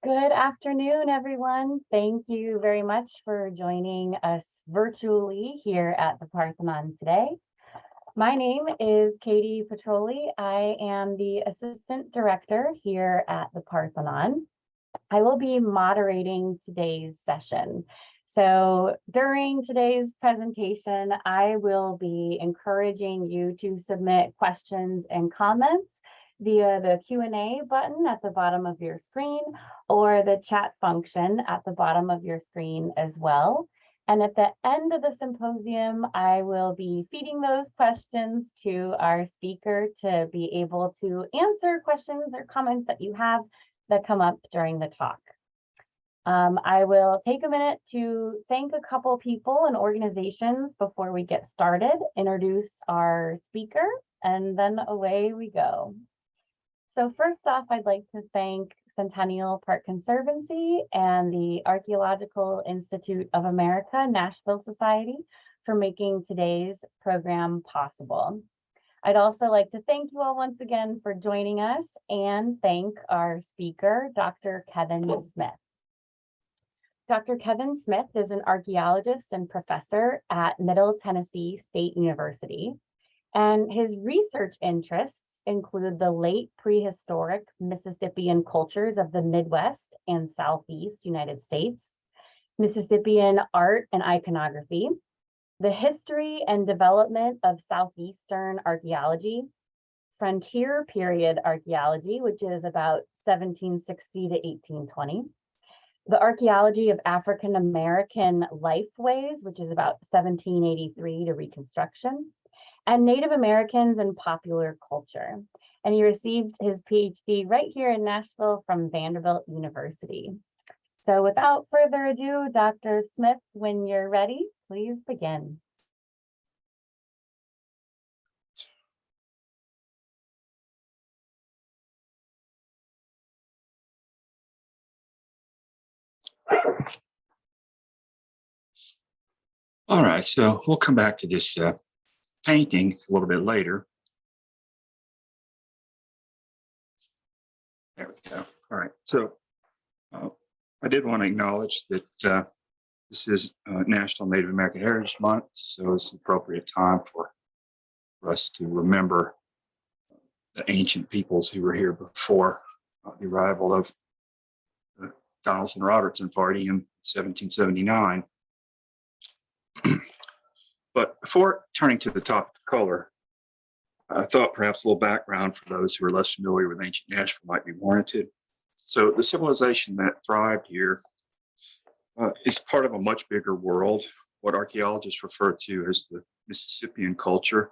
Good afternoon, everyone. Thank you very much for joining us virtually here at the Parthenon today. My name is Katie Petroli. I am the Assistant Director here at the Parthenon. I will be moderating today's session. So during today's presentation, I will be encouraging you to submit questions and comments via the Q&A button at the bottom of your screen or the chat function at the bottom of your screen as well. And at the end of the symposium, I will be feeding those questions to our speaker to be able to answer questions or comments that you have that come up during the talk. I will take a minute to thank a couple people and organizations before we get started, introduce our speaker, and then away we go. So first off, I'd like to thank Centennial Park Conservancy and the Archaeological Institute of America, Nashville Society, for making today's program possible. I'd also like to thank you all once again for joining us and thank our speaker, Dr. Kevin Smith. Dr. Kevin Smith is an archaeologist and professor at Middle Tennessee State University. And his research interests include the late prehistoric Mississippian cultures of the Midwest and Southeast United States, Mississippian art and iconography, the history and development of Southeastern archaeology, frontier period archaeology, which is about 1760 to 1820, the archaeology of African American lifeways, which is about 1783 to Reconstruction, and Native Americans and popular culture. And he received his Ph.D. right here in Nashville from Vanderbilt University. So without further ado, Dr. Smith, when you're ready, please begin. All right, so we'll come back to this painting a little bit later. There we go. All right, so I did want to acknowledge that this is National Native American Heritage Month, so it's an appropriate time for us to remember the ancient peoples who were here before the arrival of the Donaldson-Robertson Party in 1779. But before turning to the topic of color, I thought perhaps a little background for those who are less familiar with ancient Nashville might be warranted. So the civilization that thrived here is part of a much bigger world, what archaeologists refer to as the Mississippian culture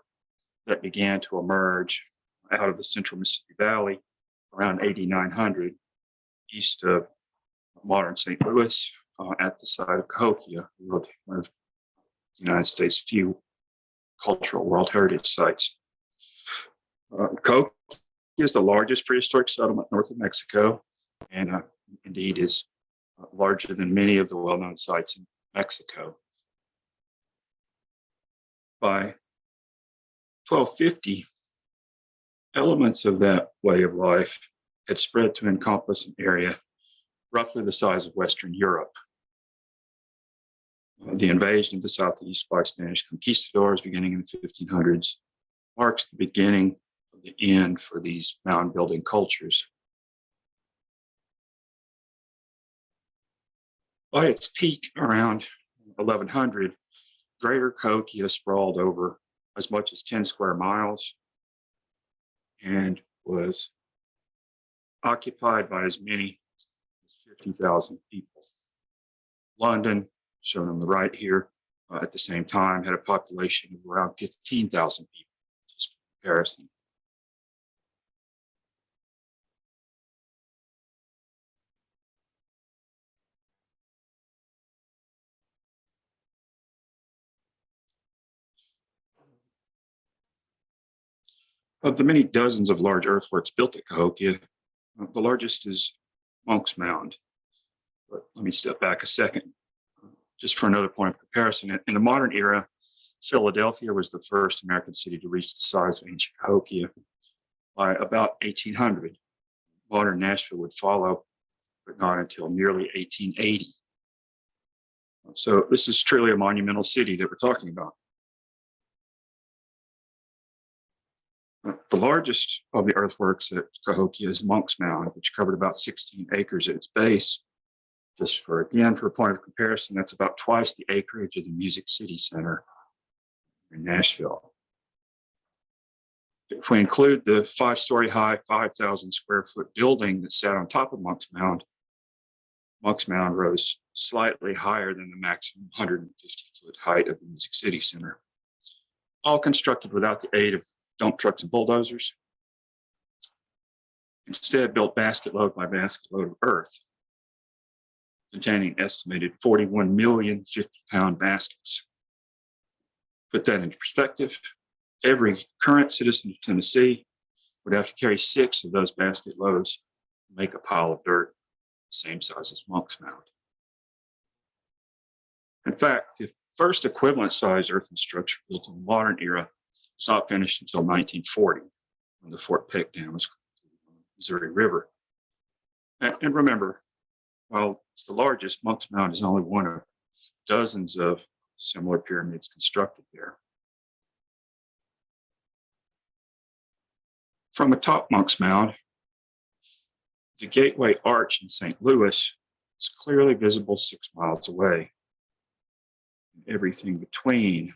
that began to emerge out of the central Mississippi Valley around 8900 east of modern St. Louis at the site of Cahokia, one of the United States' few cultural World Heritage sites. Cahokia is the largest prehistoric settlement north of Mexico, and indeed is larger than many of the well-known sites in Mexico. By 1250, elements of that way of life had spread to encompass an area roughly the size of Western Europe. The invasion of the Southeast by Spanish conquistadors beginning in the 1500s marks the beginning of the end for these mound-building cultures. By its peak around 1100, Greater Cahokia sprawled over as much as 10 square miles and was occupied by as many as 50,000 people. London, shown on the right here, at the same time, had a population of around 15,000 people, just for comparison. Of the many dozens of large earthworks built at Cahokia, the largest is Monk's Mound. But let me step back a second, just for another point of comparison. In the modern era, Philadelphia was the first American city to reach the size of ancient Cahokia. By about 1800, modern Nashville would follow but not until nearly 1880. So this is truly a monumental city that we're talking about. The largest of the earthworks at Cahokia is Monk's Mound, which covered about 16 acres at its base. Just for a point of comparison, that's about twice the acreage of the Music City Center in Nashville. If we include the 5-story high, 5,000 square foot building that sat on top of Monk's Mound rose slightly higher than the maximum 150-foot height of the Music City Center, all constructed without the aid of dump trucks and bulldozers. Instead, built basket load by basket load of earth, containing an estimated 41 million 50-pound baskets. Put that into perspective, every current citizen of Tennessee would have to carry 6 of those basket loads to make a pile of dirt the same size as Monk's Mound. In fact, the first equivalent size earthen structure built in the modern era was not finished until 1940, when the Fort Peck Dam was on the Missouri River. And remember, while it's the largest, Monk's Mound is only one of dozens of similar pyramids constructed there. From atop Monk's Mound, the Gateway Arch in St. Louis is clearly visible 6 miles away. And everything between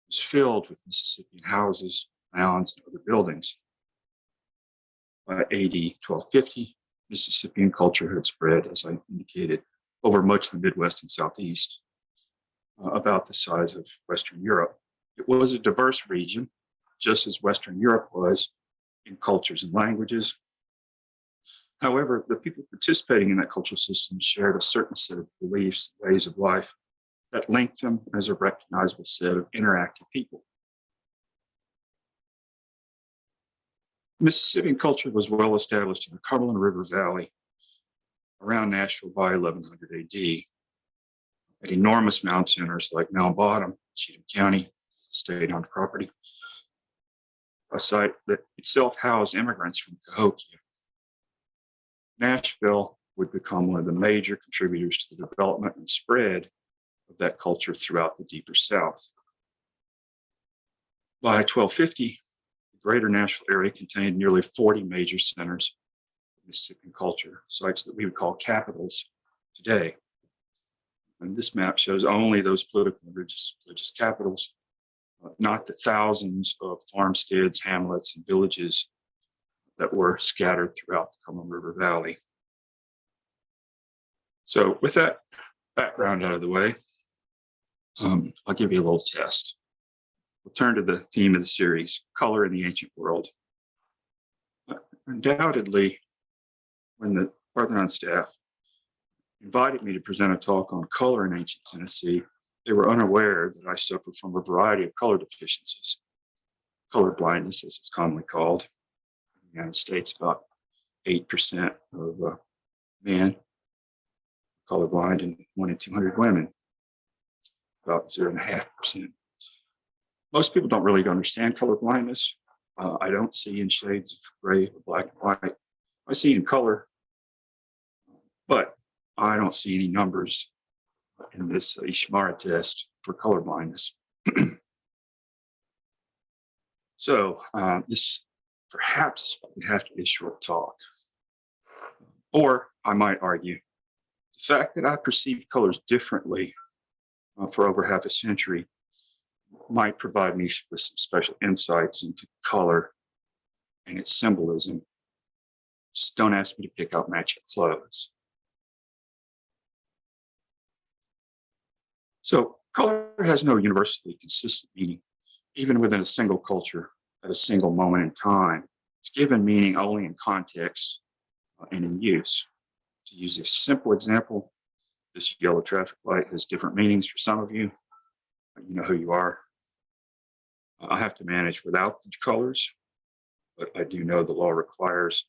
was filled with Mississippian houses, mounds, and other buildings. By AD 1250, Mississippian culture had spread, as I indicated, over much of the Midwest and Southeast, about the size of Western Europe. It was a diverse region, just as Western Europe was in cultures and languages. However, the people participating in that cultural system shared a certain set of beliefs, ways of life that linked them as a recognizable set of interactive people. Mississippian culture was well established in the Cumberland River Valley around Nashville by 1100 AD. At enormous mound centers like Mound Bottom, Cheatham County, state-owned property, a site that itself housed immigrants from Cahokia. Nashville would become one of the major contributors to the development and spread of that culture throughout the deeper South. By 1250, the greater Nashville area contained nearly 40 major centers of Mississippian culture, sites that we would call capitals today. And this map shows only those political and religious capitals, not the thousands of farmsteads, hamlets, and villages that were scattered throughout the Cumberland River Valley. So with that background out of the way, I'll give you a little test. We'll turn to the theme of the series, color in the ancient world. Undoubtedly, when the Parthenon staff invited me to present a talk on color in ancient Tennessee, they were unaware that I suffered from a variety of color deficiencies. Color blindness, as it's commonly called. In the United States, about 8% of men colorblind and 1 in 200 women, about 0.5%. Most people don't really understand color blindness. I don't see in shades of gray or black and white. I see in color, but I don't see any numbers in this Ishimara test for color blindness. So this perhaps would have to be a short talk. Or I might argue, the fact that I perceived colors differently for over half a century might provide me with some special insights into color and its symbolism. Just don't ask me to pick out matching clothes. So color has no universally consistent meaning, even within a single culture at a single moment in time. It's given meaning only in context and in use. To use a simple example, this yellow traffic light has different meanings for some of you. You know who you are. I have to manage without the colors, but I do know the law requires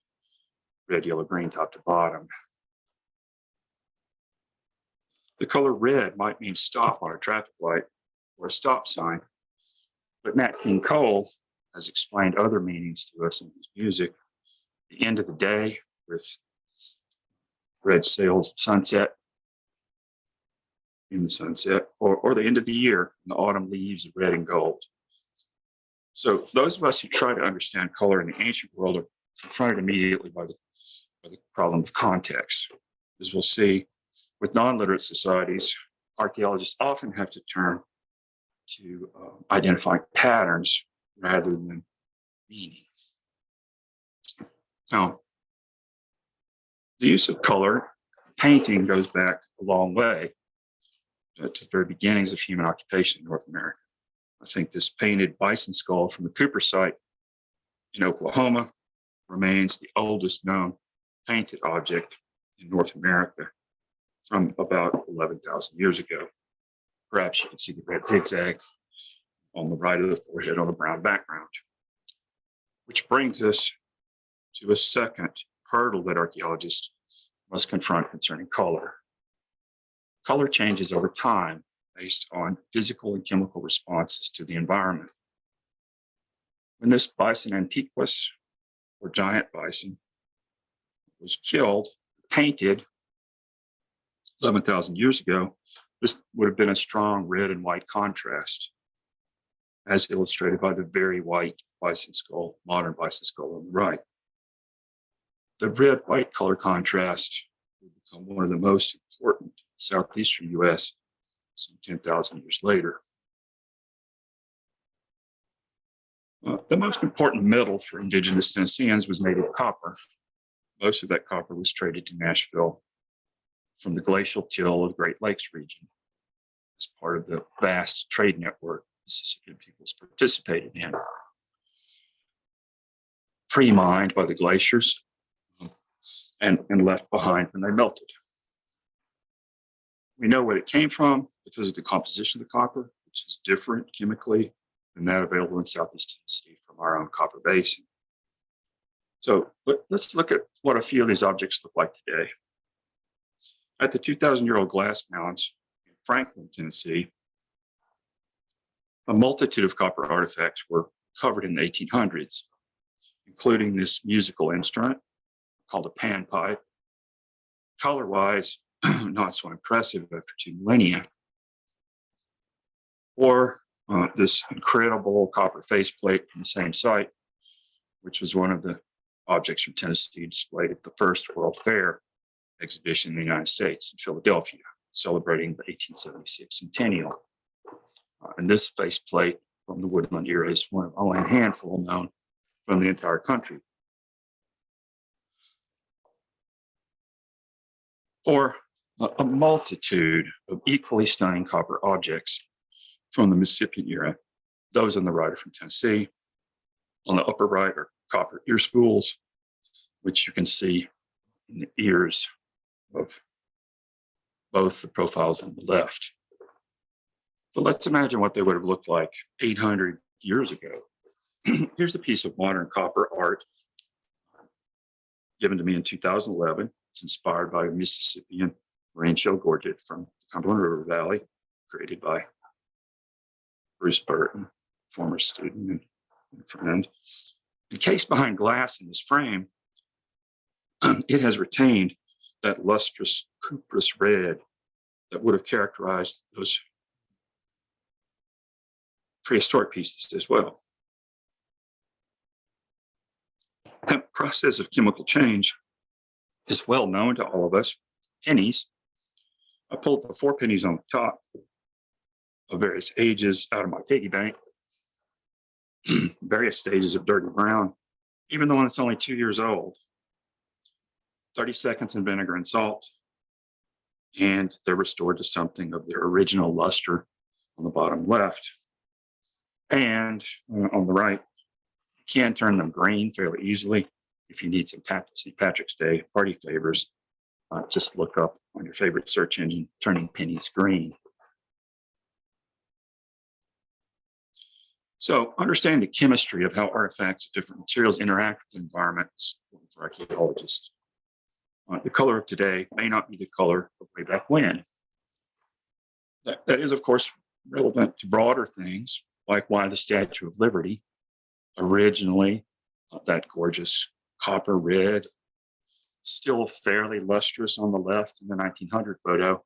red, yellow, green, top to bottom. The color red might mean stop on a traffic light or a stop sign, but Nat King Cole has explained other meanings to us in his music. The end of the day with red sails, sunset in the sunset, or the end of the year, the autumn leaves of red and gold. So those of us who try to understand color in the ancient world are confronted immediately by the problem of context. As we'll see, with non-literate societies, archaeologists often have to turn to identifying patterns rather than meaning. Now, the use of color painting goes back a long way to the very beginnings of human occupation in North America. I think this painted bison skull from the Cooper site in Oklahoma remains the oldest known painted object in North America from about 11,000 years ago. Perhaps you can see the red zigzag on the right of the forehead on a brown background. Which brings us to a second hurdle that archaeologists must confront concerning color. Color changes over time based on physical and chemical responses to the environment. When this bison antiquus, or giant bison, was killed, painted 11,000 years ago, this would have been a strong red and white contrast, as illustrated by the very white bison skull, modern bison skull on the right. The red-white color contrast would become one of the most important Southeastern US some 10,000 years later. The most important metal for indigenous Tennesseans was native copper. Most of that copper was traded to Nashville from the glacial till of the Great Lakes region as part of the vast trade network Mississippian peoples participated in. Pre-mined by the glaciers and left behind when they melted. We know where it came from because of the composition of the copper, which is different chemically than that available in Southeast Tennessee from our own copper basin. So let's look at what a few of these objects look like today. At the 2,000-year-old glass mounds in Franklin, Tennessee, a multitude of copper artifacts were covered in the 1800s, including this musical instrument called a panpipe. Color-wise, not so impressive after 2 millennia. Or this incredible copper faceplate from the same site, which was one of the objects from Tennessee displayed at the first World Fair exhibition in the United States in Philadelphia, celebrating the 1876 centennial. And this faceplate from the Woodland era is one of only a handful known from the entire country. Or a multitude of equally stunning copper objects from the Mississippian era. Those on the right are from Tennessee. On the upper right are copper ear spools, which you can see in the ears of both the profiles on the left. But let's imagine what they would have looked like 800 years ago. Here's a piece of modern copper art given to me in 2011. It's inspired by a Mississippian rain-shell gorget from the Cumberland River Valley, created by Bruce Burton, former student and friend. Encased behind glass in this frame, it has retained that lustrous cuprous red that would have characterized those prehistoric pieces as well. That process of chemical change is well known to all of us. Pennies. I pulled the 4 pennies on the top of various ages out of my piggy bank, various stages of dirty brown, even the one that's only 2 years old. 30 seconds in vinegar and salt, and they're restored to something of their original luster on the bottom left. And on the right, you can turn them green fairly easily if you need some St. Patrick's Day party favors. Just look up on your favorite search engine, turning pennies green. So understanding the chemistry of how artifacts of different materials interact with the environment is important for archaeologists. The color of today may not be the color of way back when. That is, of course, relevant to broader things, like why the Statue of Liberty, originally that gorgeous copper red, Still fairly lustrous on the left in the 1900 photo,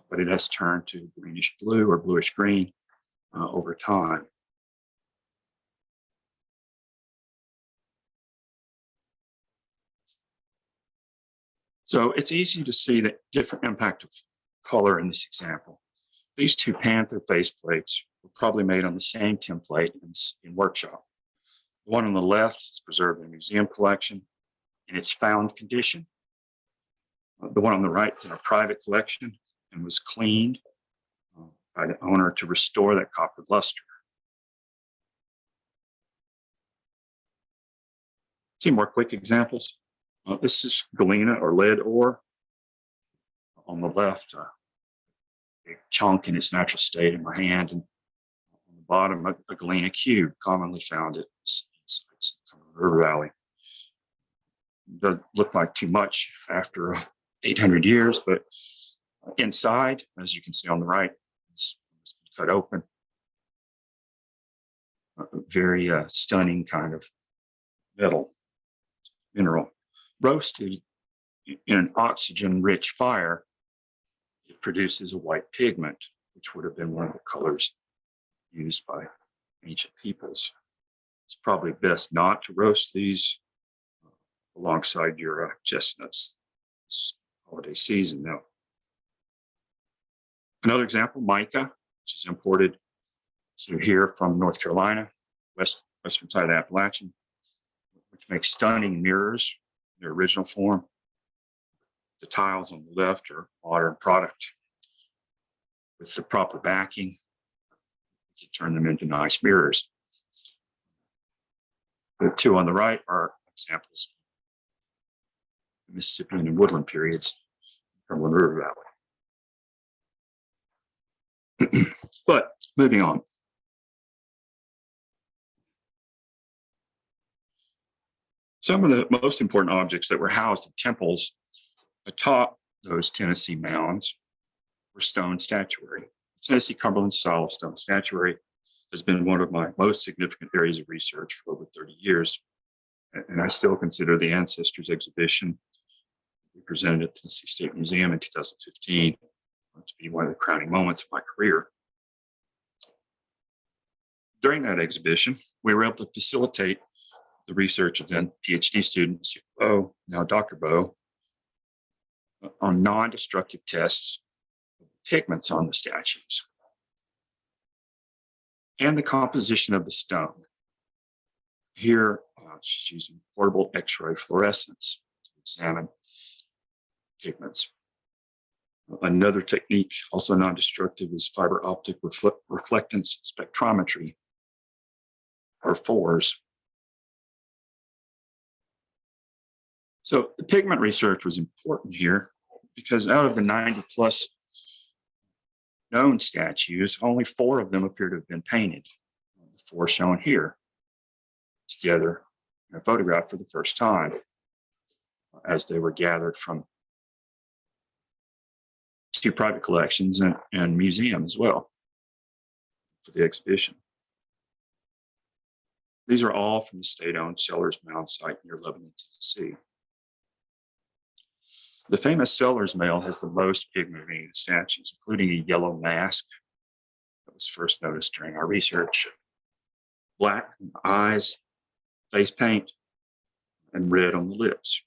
but it has turned to greenish blue or bluish green over time. So it's easy to see the different impact of color in this example. These two panther faceplates were probably made on the same template in workshop. The one on the left is preserved in a museum collection in its found condition. The one on the right is in a private collection and was cleaned by the owner to restore that copper luster. See more quick examples. This is galena or lead ore. On the left, a chunk in its natural state in my hand, and on the bottom, a galena cube, commonly found at sites in the River Valley. Doesn't look like too much after 800 years, but inside, as you can see on the right, it's cut open. A very stunning kind of mineral. Roasted in an oxygen-rich fire, it produces a white pigment, which would have been one of the colors used by ancient peoples. It's probably best not to roast these alongside your chestnuts this holiday season, though. Another example, mica, which is imported to here from North Carolina, western side of the Appalachian, which makes stunning mirrors in their original form. The tiles on the left are modern product. With the proper backing, you can turn them into nice mirrors. The two on the right are examples of the Mississippian and woodland periods from the River Valley. But moving on. Some of the most important objects that were housed in temples atop those Tennessee mounds were stone statuary. Tennessee Cumberland style of stone statuary has been one of my most significant areas of research for over 30 years. And I still consider the Ancestors exhibition we presented at the Tennessee State Museum in 2015 to be one of the crowning moments of my career. During that exhibition, we were able to facilitate the research of then Ph.D. students, Bo, now Dr. Bo, on non-destructive tests of pigments on the statues and the composition of the stone. Here, she's using portable X-ray fluorescence to examine pigments. Another technique, also non-destructive, is fiber optic reflectance spectrometry, or FORS. So the pigment research was important here because out of the 90 plus known statues, only 4 of them appear to have been painted. The 4 shown here together in a photograph for the first time as they were gathered from 2 private collections and museum as well for the exhibition. These are all from the state-owned Sellers Mound site near Lebanon, Tennessee. The famous Sellers Mound has the most pigmented statues, including a yellow mask that was first noticed during our research, black on the eyes, face paint, and red on the lips.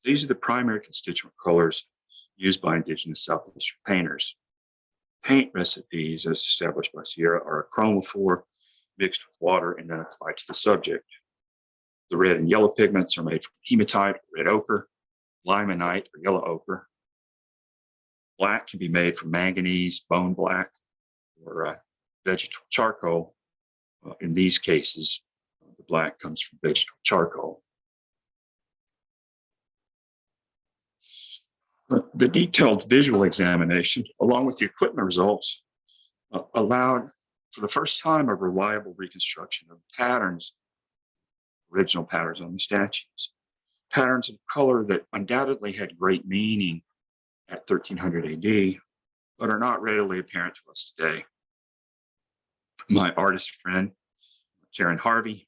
These are the primary constituent colors used by indigenous Southeastern painters. Paint recipes, as established by Sierra, are a chromophore mixed with water and then applied to the subject. The red and yellow pigments are made from hematite, red ochre, limonite, or yellow ochre. Black can be made from manganese, bone black, or vegetable charcoal. In these cases, the black comes from vegetable charcoal. The detailed visual examination, along with the equipment results, allowed for the first time a reliable reconstruction of patterns, original patterns on the statues. Patterns of color that undoubtedly had great meaning at 1300 AD, but are not readily apparent to us today. My artist friend, Karen Harvey,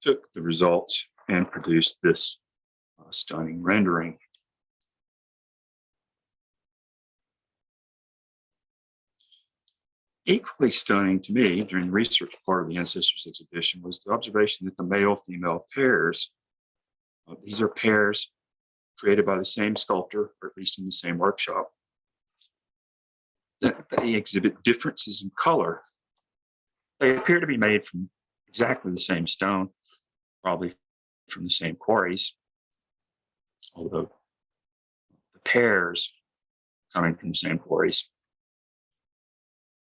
took the results and produced this stunning rendering. Equally stunning to me during the research part of the Ancestors exhibition was the observation that the male-female pairs, these are pairs created by the same sculptor, or at least in the same workshop, that they exhibit differences in color. They appear to be made from exactly the same stone, probably from the same quarries, although the pairs coming from the same quarries.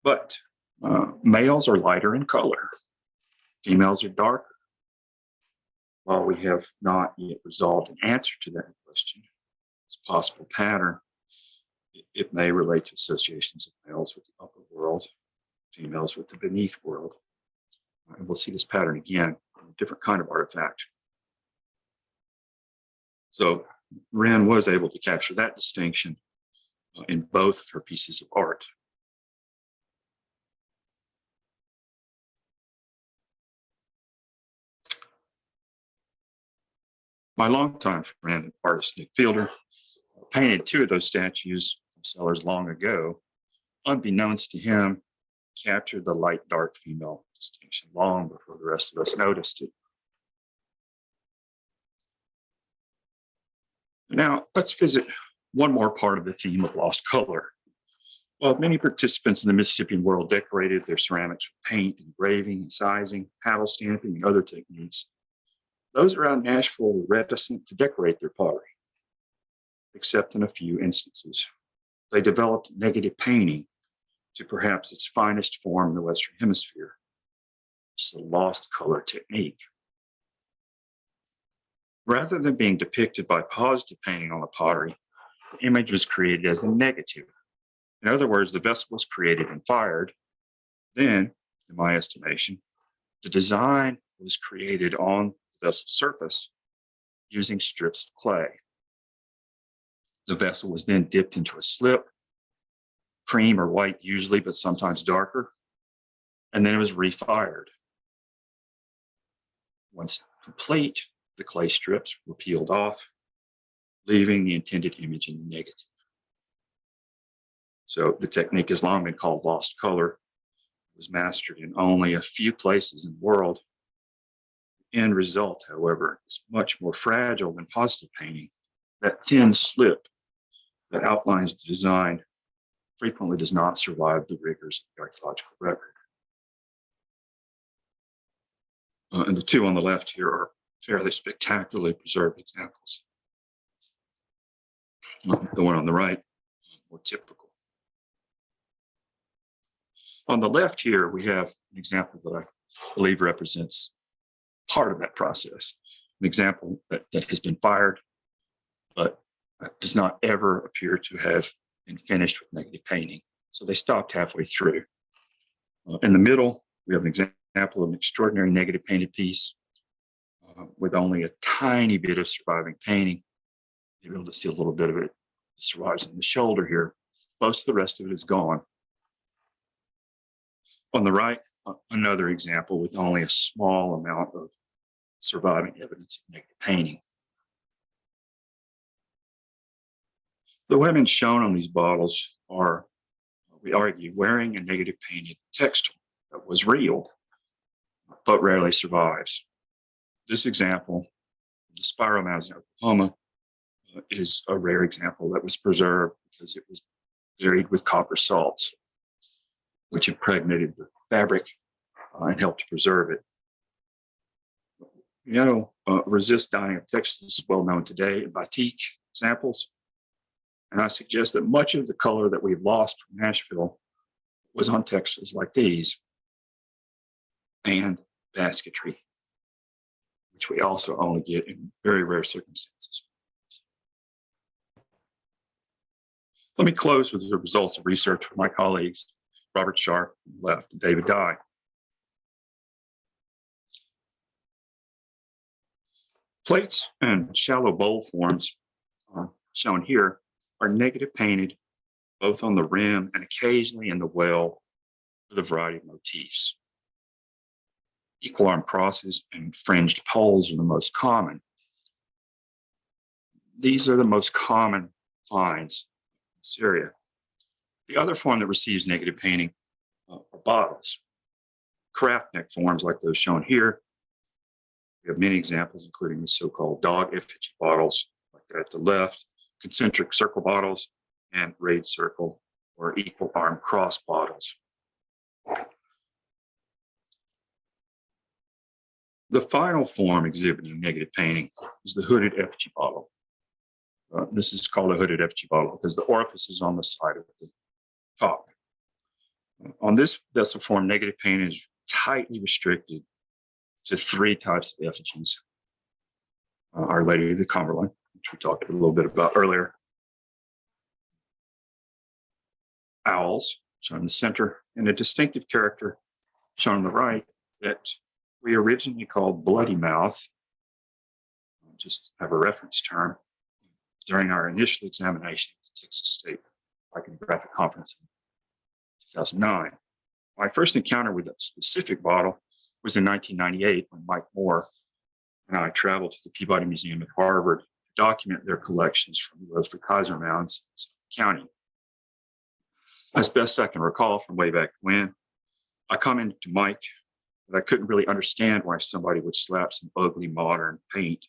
But males are lighter in color, females are darker. While we have not yet resolved an answer to that question, it's a possible pattern. It may relate to associations of males with the upper world, females with the beneath world. And we'll see this pattern again in a different kind of artifact. So Wren was able to capture that distinction in both of her pieces of art. My longtime friend and artist, Nick Fielder, painted two of those statues from Sellers long ago. Unbeknownst to him, captured the light-dark female distinction long before the rest of us noticed it. Now, let's visit one more part of the theme of lost color. While many participants in the Mississippian world decorated their ceramics with paint, engraving, and sizing, paddle stamping, and other techniques, those around Nashville were reticent to decorate their pottery, except in a few instances. They developed negative painting to perhaps its finest form in the Western Hemisphere, which is a lost color technique. Rather than being depicted by positive painting on the pottery, the image was created as the negative. In other words, the vessel was created and fired. Then, in my estimation, the design was created on the vessel surface using strips of clay. The vessel was then dipped into a slip, cream or white usually, but sometimes darker, and then it was refired. Once complete, the clay strips were peeled off, leaving the intended image in the negative. So the technique has long been called lost color. It was mastered in only a few places in the world. The end result, however, is much more fragile than positive painting. That thin slip that outlines the design frequently does not survive the rigors of the archaeological record. And the two on the left here are fairly spectacularly preserved examples. The one on the right, more typical. On the left here, we have an example that I believe represents part of that process, an example that has been fired, but does not ever appear to have been finished with negative painting. So they stopped halfway through. In the middle, we have an example of an extraordinary negative painted piece with only a tiny bit of surviving painting. You're able to see a little bit of it survives in the shoulder here. Most of the rest of it is gone. On the right, another example with only a small amount of surviving evidence of negative painting. The women shown on these bottles are, we argue, wearing a negative painted textile that was real, but rarely survives. This example, the Spiral Mounds in Oklahoma, is a rare example that was preserved because it was buried with copper salts, which impregnated the fabric and helped to preserve it. You know, resist dyeing of textiles is well known today in batik samples. And I suggest that much of the color that we've lost from Nashville was on textiles like these and basketry, which we also only get in very rare circumstances. Let me close with the results of research from my colleagues, Robert Sharp on the left and David Dye. Plates and shallow bowl forms shown here are negative painted both on the rim and occasionally in the well with a variety of motifs. Equal arm crosses and fringed poles are the most common. These are the most common finds in this area. The other form that receives negative painting are bottles. Craft neck forms like those shown here. We have many examples, including the so-called dog effigy bottles, like that at the left, concentric circle bottles, and rayed circle or equal arm cross bottles. The final form exhibiting negative painting is the hooded effigy bottle. This is called a hooded effigy bottle because the orifice is on the side of the top. On this vessel form, negative painting is tightly restricted to 3 types of effigies. Our Lady of the Cumberland, which we talked a little bit about earlier. Owls, shown in the center, and a distinctive character shown on the right that we originally called Bloody Mouth, just have a reference term, during our initial examination at the Texas State Iconographic Conference in 2009. My first encounter with a specific bottle was in 1998 when Mike Moore and I traveled to the Peabody Museum at Harvard to document their collections from the Roseford Kaiser Mounds in Suffolk County. As best I can recall from way back when, I commented to Mike that I couldn't really understand why somebody would slap some ugly modern paint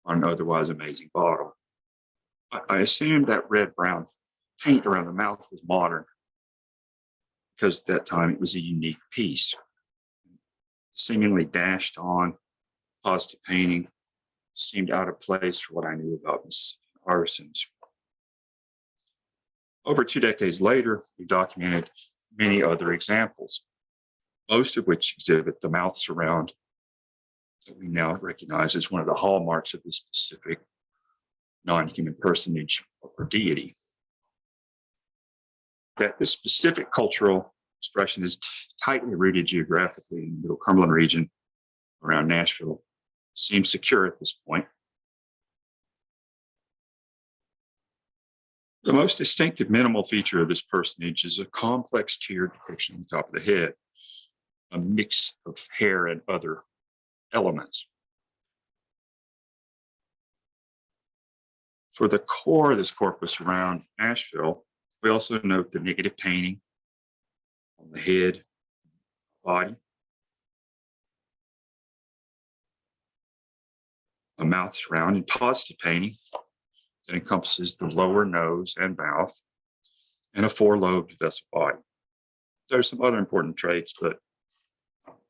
on an otherwise amazing bottle. I assumed that red-brown paint around the mouth was modern because at that time it was a unique piece. Seemingly dashed on, positive painting seemed out of place for what I knew about Mississippian artisans. Over 2 decades later, we documented many other examples, most of which exhibit the mouth surround that we now recognize as one of the hallmarks of this specific non-human personage or deity. That this specific cultural expression is tightly rooted geographically in the Middle Cumberland region around Nashville seems secure at this point. The most distinctive minimal feature of this personage is a complex tiered depiction on the top of the head, a mix of hair and other elements. For the core of this corpus around Nashville, we also note the negative painting on the head, body, a mouth surround, and positive painting that encompasses the lower nose and mouth, and a 4-lobed vessel body. There's some other important traits, but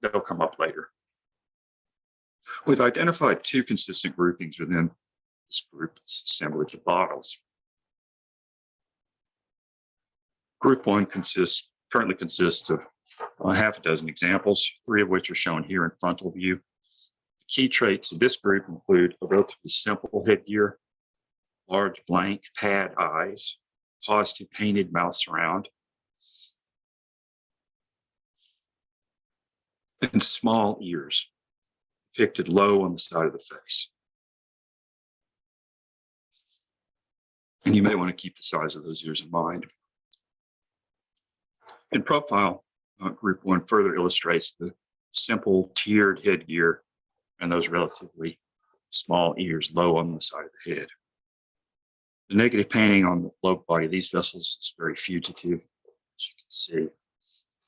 that'll come up later. We've identified 2 consistent groupings within this group's assemblage of bottles. Group 1 currently consists of half a dozen examples, 3 of which are shown here in frontal view. The key traits of this group include a relatively simple headgear, large blank pad eyes, positive painted mouth surround, and small ears depicted low on the side of the face. And you may want to keep the size of those ears in mind. In profile, group 1 further illustrates the simple tiered headgear and those relatively small ears low on the side of the head. The negative painting on the lobe body of these vessels is very fugitive, as you can see,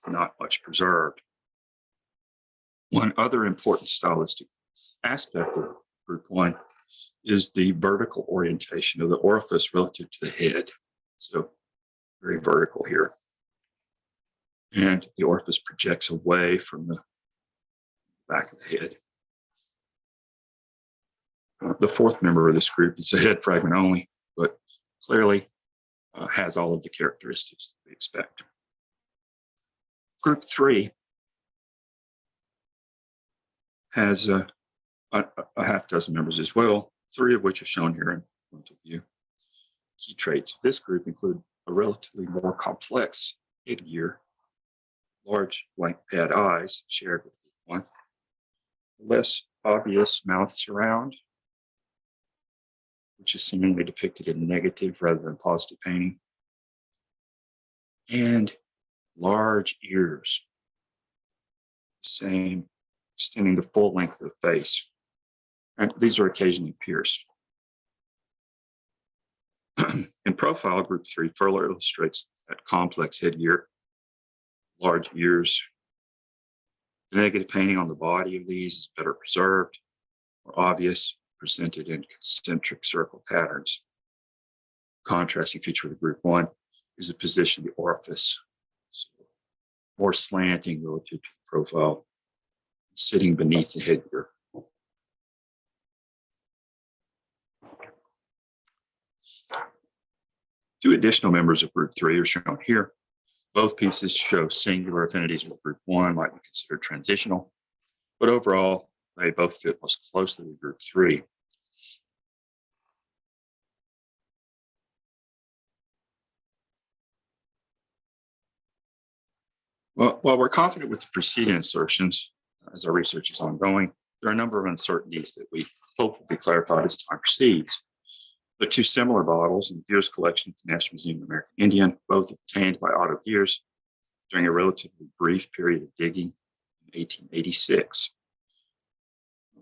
not much preserved. One other important stylistic aspect of group 1 is the vertical orientation of the orifice relative to the head. So very vertical here. And the orifice projects away from the back of the head. The 4th member of this group is a head fragment only, but clearly has all of the characteristics that we expect. Group 3 has a half dozen members as well, 3 of which are shown here in front of you. Key traits of this group include a relatively more complex headgear, large blank pad eyes shared with group 1, less obvious mouth surround, which is seemingly depicted in negative rather than positive painting, and large ears, same extending the full length of the face. And these are occasionally pierced. In profile, group 3 further illustrates that complex headgear, large ears. The negative painting on the body of these is better preserved, more obvious, presented in concentric circle patterns. Contrasting feature of the group 1 is the position of the orifice, so more slanting relative to the profile, sitting beneath the headgear. Two additional members of group 3 are shown here. Both pieces show singular affinities with group 1, might be considered transitional, but overall, they both fit most closely with group 3. Well, while we're confident with the preceding assertions, as our research is ongoing, there are a number of uncertainties that we hope will be clarified as time proceeds. The two similar bottles in Gears collection at the National Museum of American Indian, both obtained by Otto Gears during a relatively brief period of digging in 1886.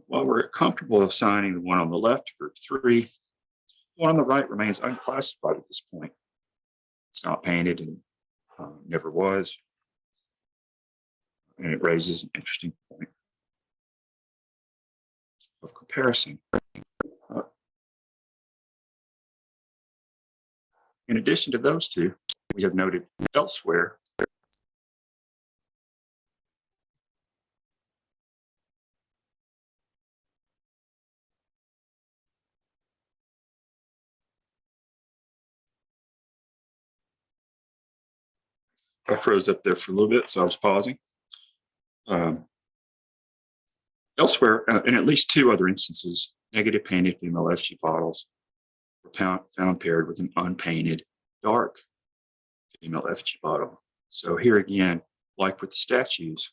While we're comfortable assigning the one on the left to group 3, the one on the right remains unclassified at this point. It's not painted and never was, and it raises an interesting point of comparison. In addition to those two, we have noted elsewhere I froze up there for a little bit, so I was pausing. Elsewhere, in at least two other instances, negative painted female effigy bottles were found paired with an unpainted dark female effigy bottle. So here again, like with the statues,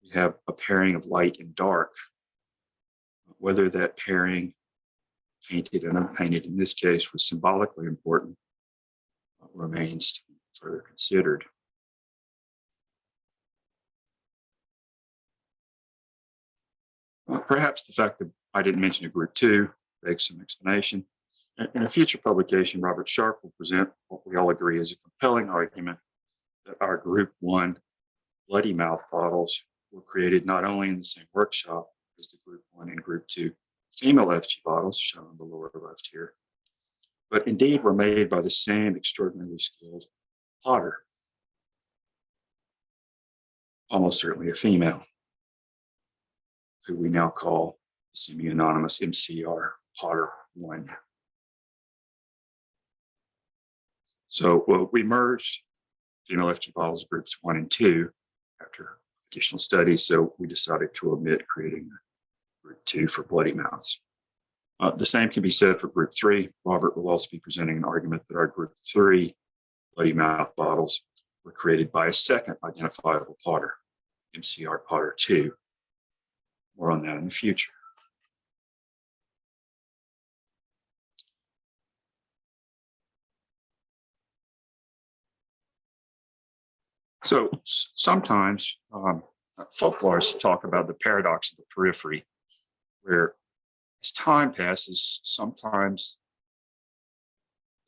we have a pairing of light and dark. Whether that pairing, painted and unpainted in this case, was symbolically important remains to be further considered. Perhaps the fact that I didn't mention a group 2 begs some explanation. In a future publication, Robert Sharp will present what we all agree is a compelling argument that our group 1 bloody mouth bottles were created not only in the same workshop as the group 1 and group 2 female effigy bottles shown on the lower left here, but indeed were made by the same extraordinarily skilled potter, almost certainly a female, who we now call semi-anonymous MCR Potter 1. So we merged female effigy bottles groups 1 and 2 after additional studies, so we decided to omit creating group 2 for bloody mouths. The same can be said for group 3. Robert will also be presenting an argument that our group 3 bloody mouth bottles were created by a second identifiable potter, MCR Potter 2. More on that in the future. So sometimes folklorists talk about the paradox of the periphery, where as time passes, sometimes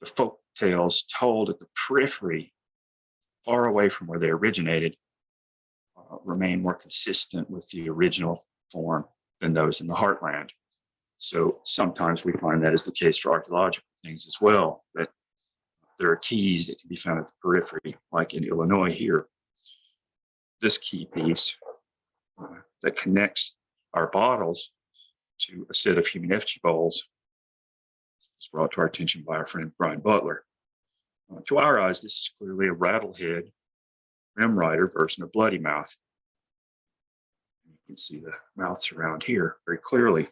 the folk tales told at the periphery, far away from where they originated, remain more consistent with the original form than those in the heartland. So sometimes we find that is the case for archaeological things as well, that there are keys that can be found at the periphery, like in Illinois here. This key piece that connects our bottles to a set of human effigy bowls was brought to our attention by our friend Brian Butler. To our eyes, this is clearly a rattlehead rim rider version of bloody mouth. You can see the mouths around here very clearly.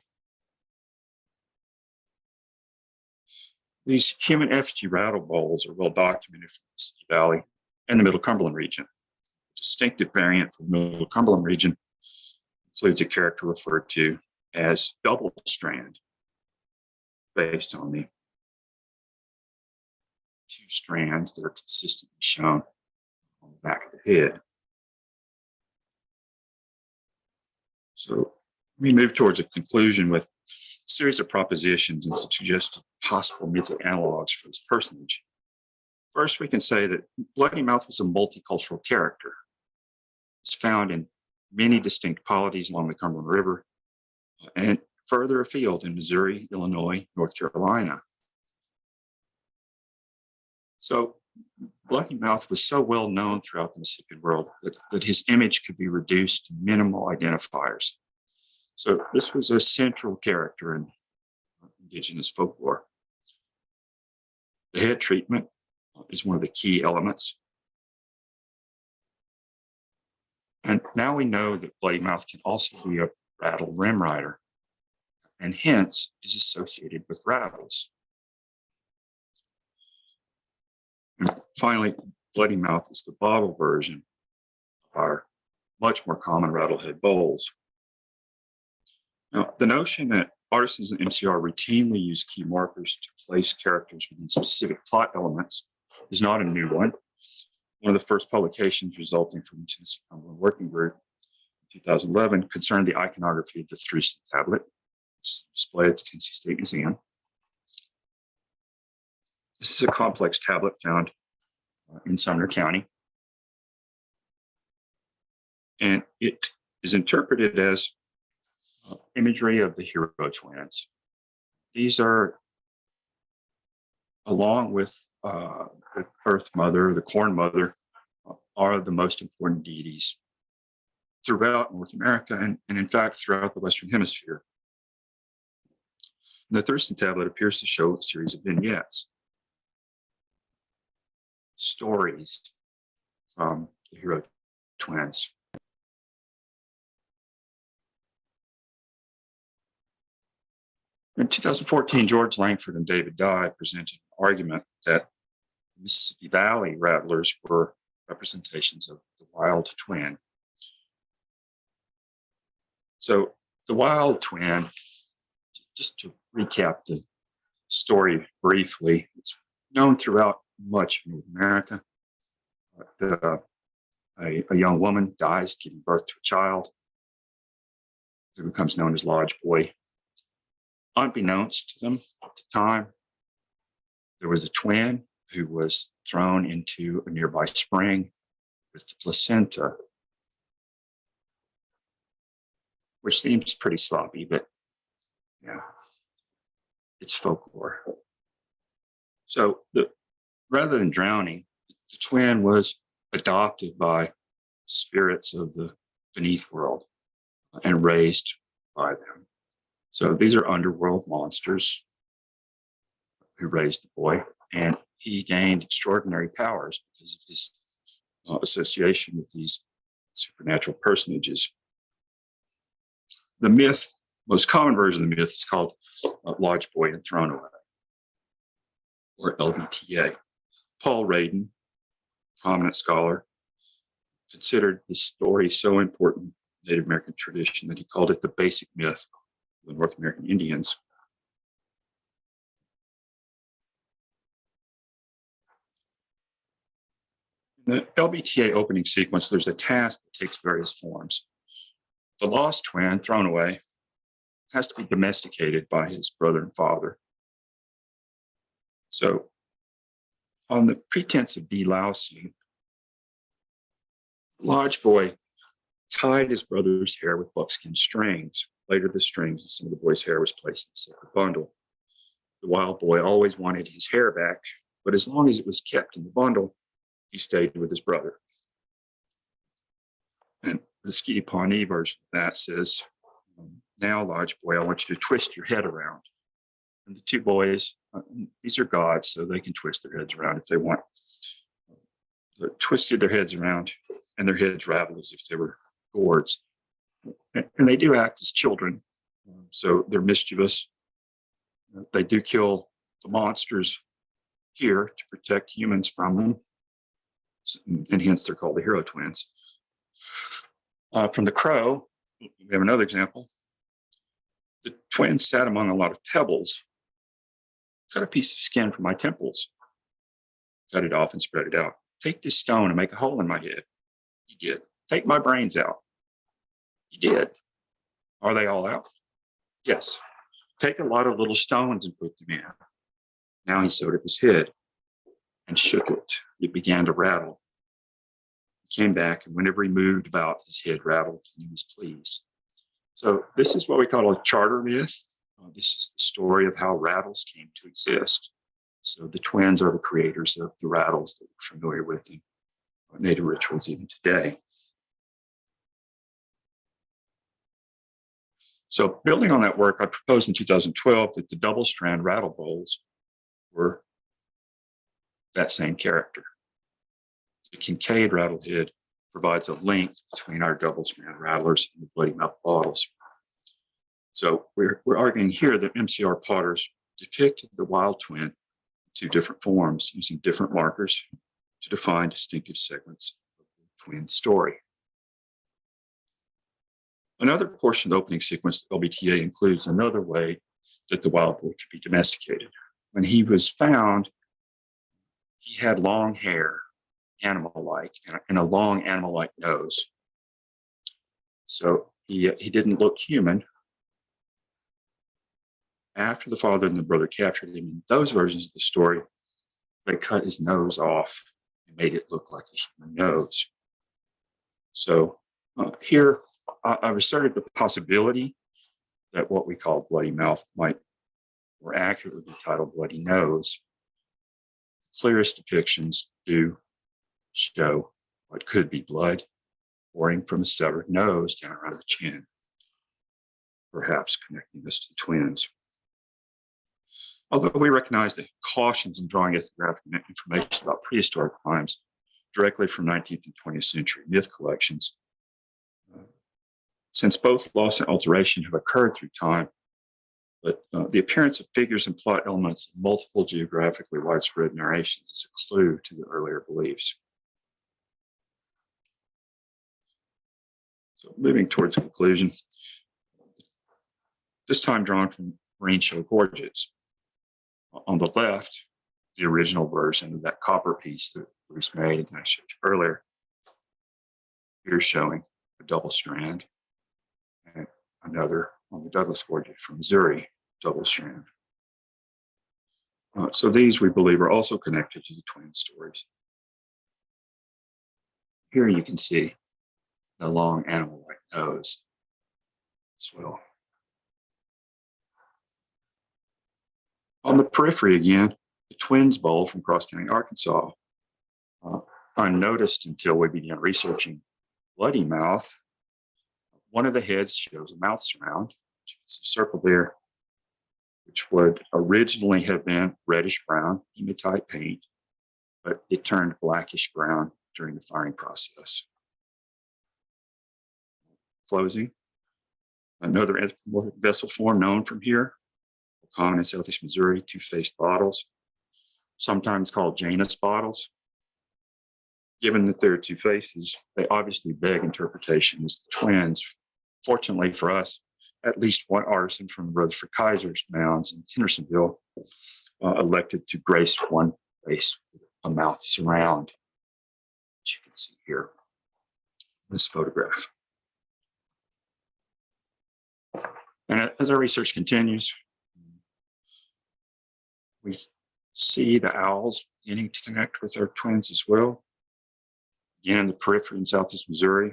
These human effigy rattle bowls are well documented from the Mississippi Valley and the Middle Cumberland region. A distinctive variant from the Middle Cumberland region includes a character referred to as double strand, based on the two strands that are consistently shown on the back of the head. So let me move towards a conclusion with series of propositions and suggested possible mythic analogs for this personage. First, we can say that Bloody Mouth was a multicultural character. It's found in many distinct polities along the Cumberland River and further afield in Missouri, Illinois, North Carolina. So Bloody Mouth was so well known throughout the Mississippian world that his image could be reduced to minimal identifiers. So this was a central character in indigenous folklore. The head treatment is one of the key elements. And now we know that Bloody Mouth can also be a rattle rim rider, and hence is associated with rattles. And finally, Bloody Mouth is the bottle version of our much more common rattlehead bowls. Now, the notion that artisans in MCR routinely use key markers to place characters within specific plot elements is not a new one. One of the first publications resulting from the Tennessee Cumberland Working Group in 2011 concerned the iconography of the Thurston tablet, which is displayed at the Tennessee State Museum. This is a complex tablet found in Sumner County. And it is interpreted as imagery of the hero twins. These are, along with the Earth Mother, the Corn Mother, are the most important deities throughout North America and in fact throughout the Western Hemisphere. And the Thurston tablet appears to show a series of vignettes, stories from the hero twins. In 2014, George Langford and David Dye presented an argument that Mississippi Valley rattlers were representations of the wild twin. So the wild twin, just to recap the story briefly, it's known throughout much of North America. A young woman dies giving birth to a child who becomes known as Lodge Boy. Unbeknownst to them at the time, there was a twin who was thrown into a nearby spring with the placenta, which seems pretty sloppy, but yeah, it's folklore. So rather than drowning, the twin was adopted by spirits of the beneath world and raised by them. So these are underworld monsters who raised the boy, and he gained extraordinary powers because of his association with these supernatural personages. The myth, most common version of the myth, is called Lodge Boy and Thrown Away, or LBTA. Paul Radin, prominent scholar, considered this story so important in Native American tradition that he called it the basic myth of the North American Indians. In the LBTA opening sequence, there's a task that takes various forms. The lost twin, thrown away, has to be domesticated by his brother and father. So, on the pretense of delousing, Lodge Boy tied his brother's hair with buckskin strings. Later, the strings and some of the boy's hair was placed in a separate bundle. The wild boy always wanted his hair back, but as long as it was kept in the bundle, he stayed with his brother. And the Ski Pawnee version of that says, now, Lodge Boy, I want you to twist your head around. And the two boys, these are gods, so they can twist their heads around if they want. They twisted their heads around, and their heads rattled as if they were gourds. And they do act as children, so they're mischievous. They do kill the monsters here to protect humans from them, and hence they're called the hero twins. From the crow, we have another example. The twins sat among a lot of pebbles. Cut a piece of skin from my temples, cut it off and spread it out. Take this stone and make a hole in my head. He did. Take my brains out. He did. Are they all out? Yes. take a lot of little stones and put them in. Now he sewed up his head and shook it. It began to rattle. He came back, and whenever he moved about, his head rattled, and he was pleased. So this is what we call a charter myth. This is the story of how rattles came to exist. So the twins are the creators of the rattles that we're familiar with in Native rituals even today. So building on that work, I proposed in 2012 that the double strand rattle bowls were that same character. The Kincaid rattlehead provides a link between our double strand rattlers and the bloody mouth bottles. So we're arguing here that MCR potters depicted the wild twin in two different forms using different markers to define distinctive segments of the twin story. Another portion of the opening sequence, the LBTA, includes another way that the wild boar could be domesticated. When he was found, he had long hair, animal-like, and a long animal-like nose. So he didn't look human. After the father and the brother captured him, in those versions of the story, they cut his nose off and made it look like a human nose. So here, I've asserted the possibility that what we call bloody mouth might more accurately be titled bloody nose. The clearest depictions do show what could be blood pouring from a severed nose down around the chin, perhaps connecting this to twins. Although we recognize the cautions in drawing ethnographic information about prehistoric times directly from 19th and 20th century myth collections, since both loss and alteration have occurred through time, but the appearance of figures and plot elements in multiple geographically widespread narrations is a clue to the earlier beliefs. So moving towards conclusion, this time drawn from Marine Shell Gorgets. On the left, the original version of that copper piece that Bruce made and I showed you earlier. Here's showing a double strand and another on the Douglas Gorget from Missouri, double strand. So these, we believe, are also connected to the twin stories. Here you can see the long animal-like nose as well. On the periphery again, the twins bowl from Cross County, Arkansas, unnoticed until we began researching bloody mouth. One of the heads shows a mouth surround, which is a circle there, which would originally have been reddish brown hematite paint, but it turned blackish brown during the firing process. Closing, another anthropomorphic vessel form known from here, common in Southeast Missouri, two-faced bottles, sometimes called Janus bottles. Given that there are two faces, they obviously beg interpretation as the twins. Fortunately for us, at least one artisan from the Rutherford Kaiser's mounds in Hendersonville elected to grace one face with a mouth surround, which you can see here in this photograph. And as our research continues, we see the owls beginning to connect with our twins as well. Again, in the periphery in Southeast Missouri,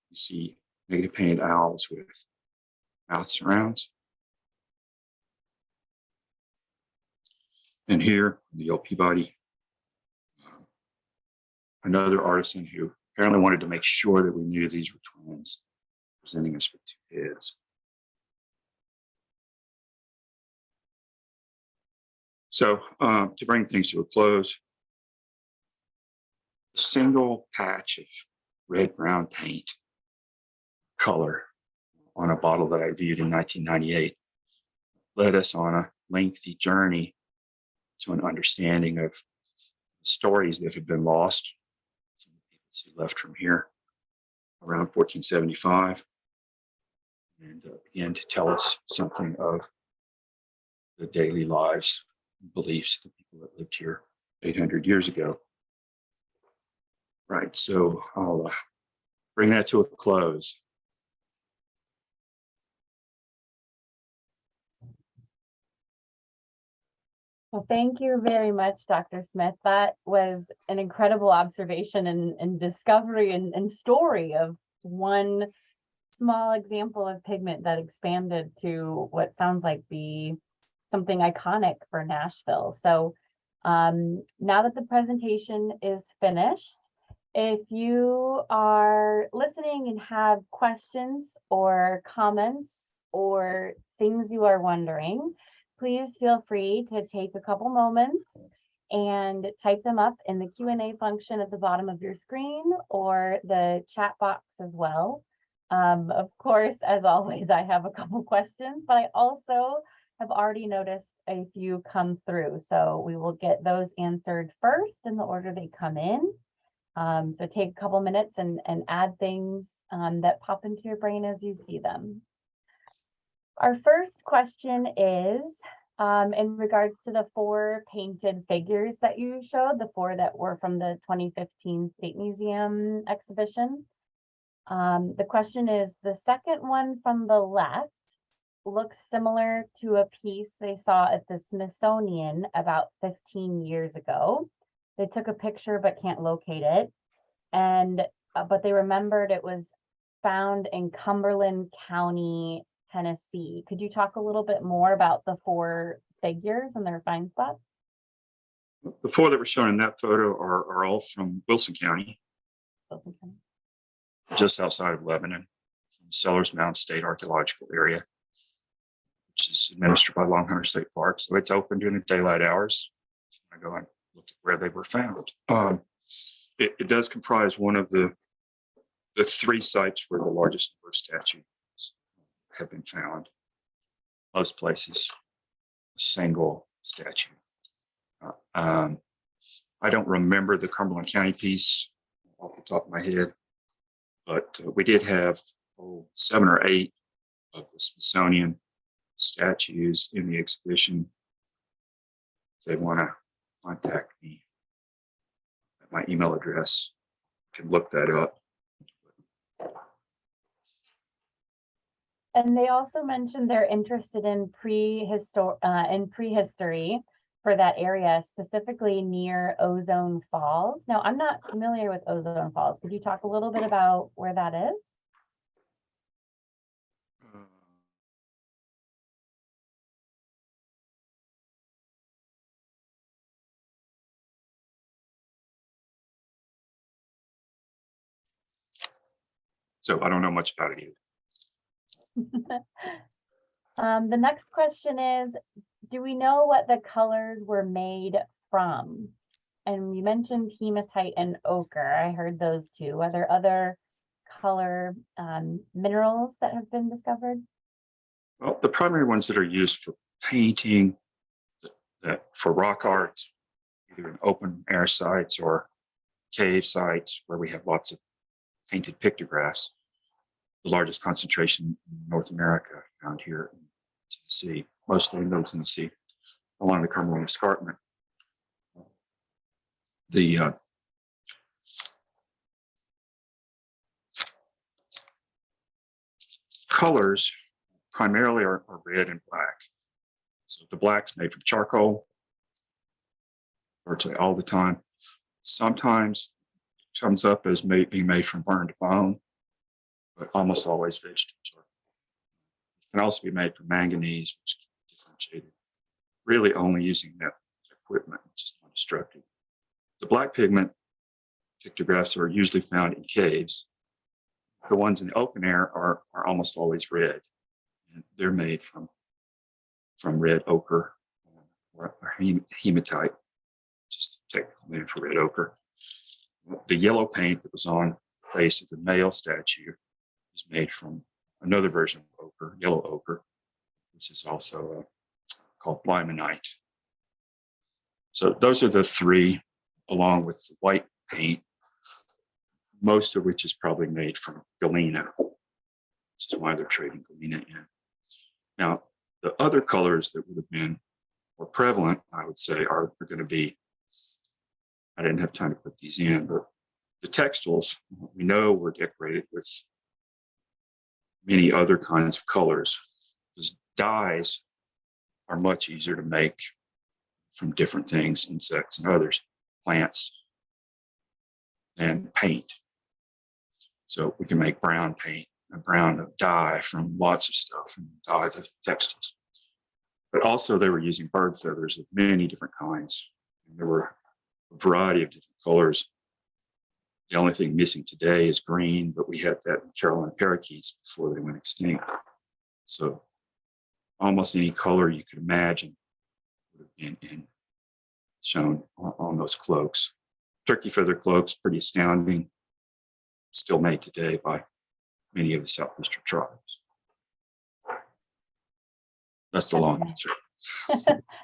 you see negative painted owls with mouth surrounds. And here, the old Peabody, another artisan who apparently wanted to make sure that we knew these were twins, presenting us with two heads. So to bring things to a close, a single patch of red-brown paint color on a bottle that I viewed in 1998 led us on a lengthy journey to an understanding of stories that had been lost from the peoples who left from here around 1475 and began to tell us something of the daily lives and beliefs of the people that lived here 800 years ago. Right, so I'll bring that to a close. Well, thank you very much, Dr. Smith. That was an incredible observation and discovery and story of one small example of pigment that expanded to what sounds like be something iconic for Nashville. So now that the presentation is finished, if you are listening and have questions or comments or things you are wondering, please feel free to take a couple moments and type them up in the Q&A function at the bottom of your screen or the chat box as well. Of course, as always, I have a couple questions, but I also have already noticed a few come through. So we will get those answered first in the order they come in. So take a couple minutes and add things that pop into your brain as you see them. Our first question is in regards to the 4 painted figures that you showed, the 4 that were from the 2015 State Museum exhibition. The question is, the second one from the left looks similar to a piece they saw at the Smithsonian about 15 years ago. They took a picture but can't locate it. And but they remembered it was found in Cumberland County, Tennessee. Could you talk a little bit more about the 4 figures and their find spots? The 4 that were shown in that photo are all from Wilson County, just outside of Lebanon, from Sellers Mound State Archaeological Area, which is administered by Long Hunter State Park. So it's open during the daylight hours. I go and look at where they were found. It does comprise one of the 3 sites where the largest number of statues have been found. Most places, a single statue. I don't remember the Cumberland County piece off the top of my head, but we did have 7 or 8 of the Smithsonian statues in the exhibition. If they want to contact me at my email address, you can look that up. And they also mentioned they're interested in prehistory for that area, specifically near Ozone Falls. Now, I'm not familiar with Ozone Falls. Could you talk a little bit about where that is? So I don't know much about it either. The next question is, do we know what the colors were made from? And you mentioned hematite and ochre. I heard those 2. Are there other color minerals that have been discovered? Well, the primary ones that are used for painting, for rock art, either in open air sites or cave sites where we have lots of painted pictographs. The largest concentration in North America found here in Tennessee, mostly in Middle Tennessee, along the Cumberland Escarpment. The colors primarily are red and black. So the black's made from charcoal, virtually all the time. Sometimes it comes up as being made from burned bone, but almost always vegetable charcoal. It can also be made from manganese, which can be differentiated, really only using that equipment, which is non-destructive. The black pigment pictographs are usually found in caves. The ones in the open air are almost always red. And they're made from red ochre or hematite, just technical name for red ochre. The yellow paint that was on the face of the male statue is made from another version of ochre, yellow ochre, which is also called limonite. So those are the 3, along with the white paint, most of which is probably made from galena, which is why they're trading galena in. Now, the other colors that would have been more prevalent, I would say, are going to be, I didn't have time to put these in, but the textiles we know were decorated with many other kinds of colors, because dyes are much easier to make from different things, insects and others, plants, and paint. So we can make brown paint, a brown dye from lots of stuff and dye the textiles. But also they were using bird feathers of many different kinds. And there were a variety of different colors. The only thing missing today is green, but we had that in Carolina parakeets before they went extinct. So almost any color you could imagine would have been shown on those cloaks. Turkey feather cloaks, pretty astounding, still made today by many of the Southeastern tribes. That's the long answer.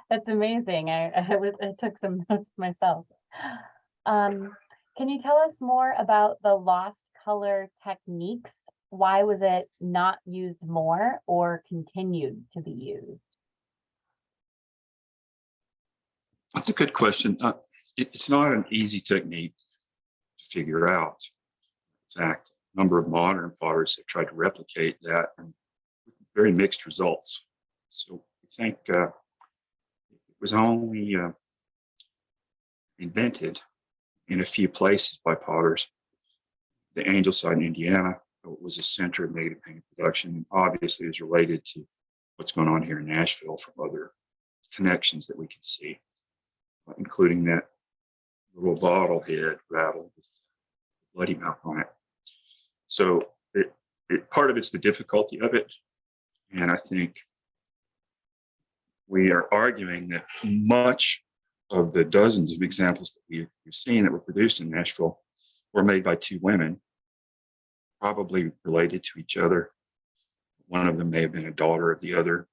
That's amazing. I took some notes myself. Can you tell us more about the lost color techniques? Why was it not used more or continued to be used? That's a good question. It's not an easy technique to figure out. In fact, a number of modern potters have tried to replicate that and with very mixed results. So I think it was only invented in a few places by potters. The Angel site in Indiana was a center of native paint production, and obviously is related to what's going on here in Nashville from other connections that we can see, including that little bottle head rattle with bloody mouth on it. So part of it's the difficulty of it, and I think we are arguing that much of the dozens of examples that we've seen that were produced in Nashville were made by two women, probably related to each other. One of them may have been a daughter of the other.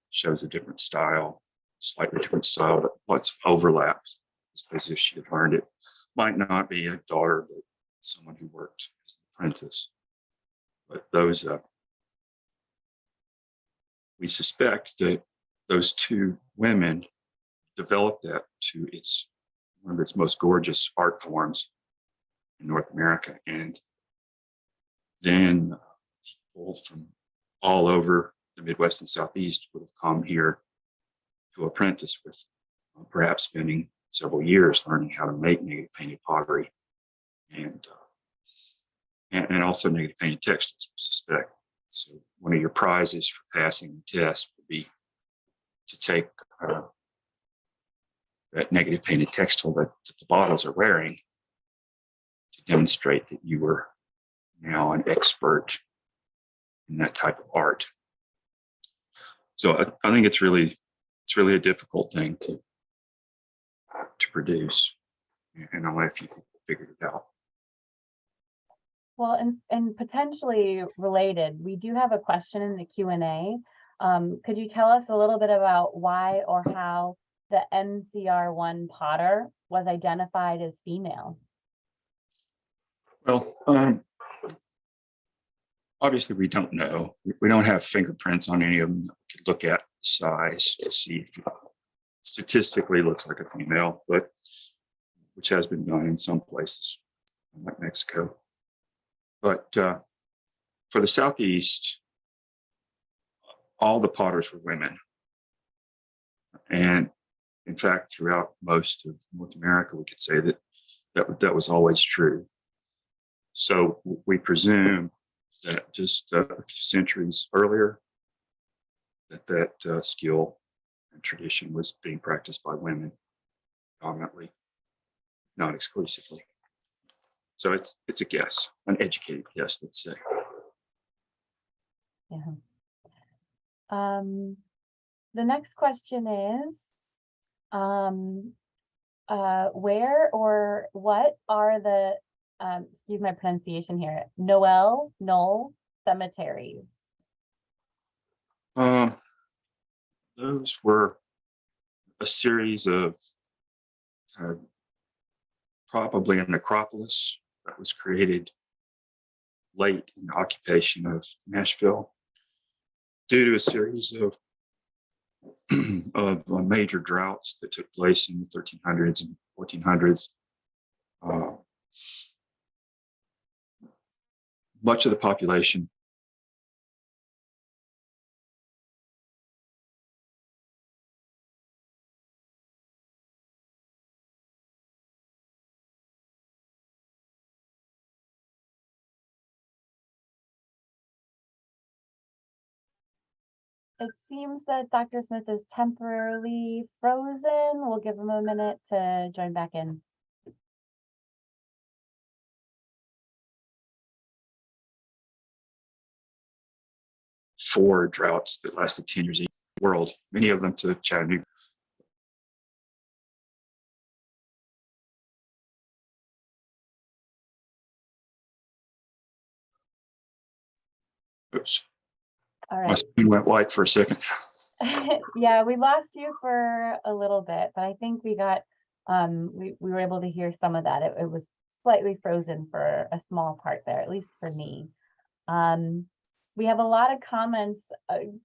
Shows a different style, slightly different style, but lots of overlaps, as if she had learned it. Might not be a daughter, but someone who worked as an apprentice. But those, we suspect that those two women developed that to one of its most gorgeous art forms in North America. And then people from all over the Midwest and Southeast would have come here to apprentice with, perhaps spending several years learning how to make native painted pottery and also native painted textiles, we suspect. So one of your prizes for passing the test would be to take that negative painted textile that the bottles are wearing to demonstrate that you were now an expert in that type of art. So I think it's really a difficult thing to produce, and I wonder if you figured it out. Well, and potentially related, we do have a question in the Q&A. Could you tell us a little bit about why or how the NCR1 potter was identified as female? Well, obviously we don't know. We don't have fingerprints on any of them that we could look at the size to see if it statistically looks like a female, but which has been done in some places, like Mexico. But for the Southeast, all the potters were women. And in fact, throughout most of North America, we could say that was always true. So we presume that just a few centuries earlier, that skill and tradition was being practiced by women dominantly, not exclusively. So it's a guess, an educated guess, let's say. Yeah. The next question is, where or what are the, excuse my pronunciation here, Knoll cemeteries? Those were a series of probably a necropolis that was created late in the occupation of Nashville due to a series of major droughts that took place in the 1300s and 1400s. Much of the population It seems that Dr. Smith is temporarily frozen. We'll give him a minute to join back in. Four droughts that lasted 10 years in the world, many of them to Chattanooga. Oops, All my right. screen went white for a second. Yeah, we lost you for a little bit, but I think we got we were able to hear some of that. It was slightly frozen for a small part there, at least for me. We have a lot of comments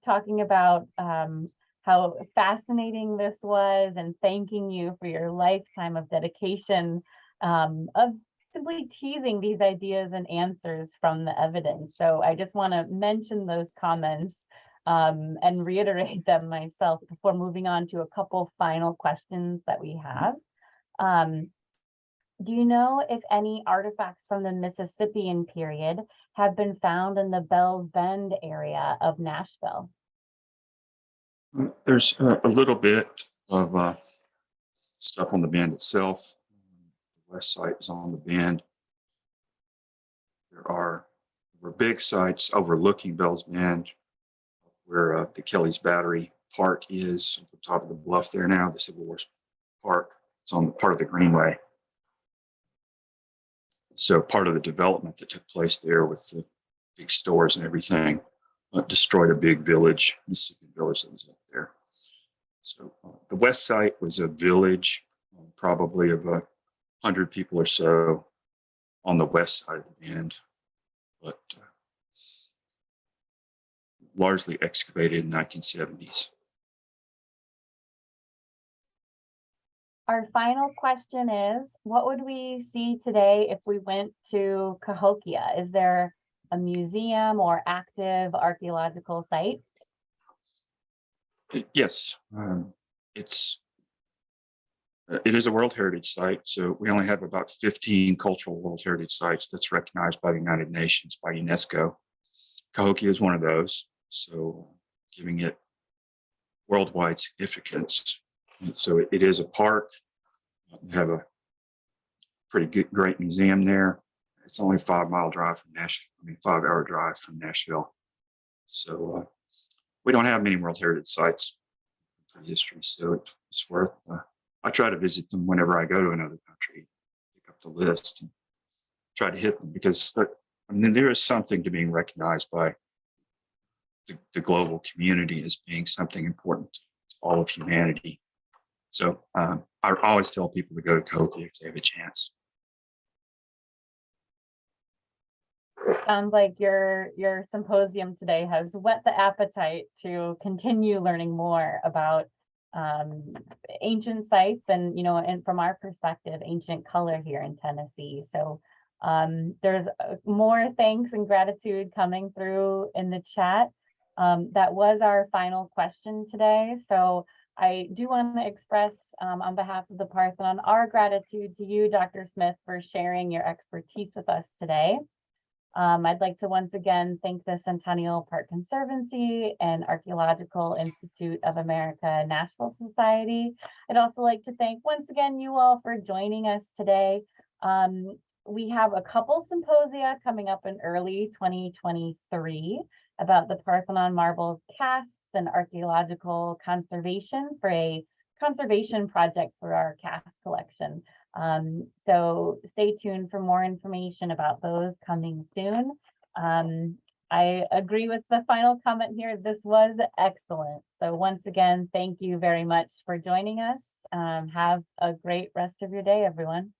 talking about how fascinating this was and thanking you for your lifetime of dedication of simply teasing these ideas and answers from the evidence. So I just want to mention those comments and reiterate them myself before moving on to a couple final questions that we have. Do you know if any artifacts from the Mississippian period have been found in the Bells Bend area of Nashville? There's a little bit of stuff on the bend itself. The west side is on the bend. There were big sites overlooking Bells Bend, where the Kelly's Battery Park is at the top of the bluff there now, the Civil War Park. It's on the part of the Greenway. So part of the development that took place there with the big stores and everything destroyed a big village, Mississippi village that was up there. So the west site was a village, probably of 100 people or so on the west side of the bend, but largely excavated in the 1970s. Our final question is, what would we see today if we went to Cahokia? Is there a museum or active archaeological site? Yes, it is a World Heritage Site, so we only have about 15 cultural World Heritage Sites that's recognized by the United Nations, by UNESCO. Cahokia is one of those, so giving it worldwide significance. So it is a park. We have a pretty great museum there. It's only a 5-mile drive from Nashville, 5-hour drive from Nashville. So we don't have many World Heritage Sites for history, so it's worth, I try to visit them whenever I go to another country, pick up the list and try to hit them, because there is something to being recognized by the global community as being something important to all of humanity. So I always tell people to go to Cahokia if they have a chance. Sounds like your symposium today has whet the appetite to continue learning more about ancient sites and, and from our perspective, ancient color here in Tennessee. So there's more thanks and gratitude coming through in the chat. That was our final question today. So I do want to express on behalf of the Parthenon our gratitude to you, Dr. Smith, for sharing your expertise with us today. I'd like to once again thank the Centennial Park Conservancy and Archaeological Institute of America Nashville Society. I'd also like to thank once again you all for joining us today. We have a couple symposia coming up in early 2023 about the Parthenon marbles casts and archaeological conservation for a conservation project for our cast collection. So stay tuned for more information about those coming soon. I agree with the final comment here. This was excellent. So once again, thank you very much for joining us. Have a great rest of your day, everyone.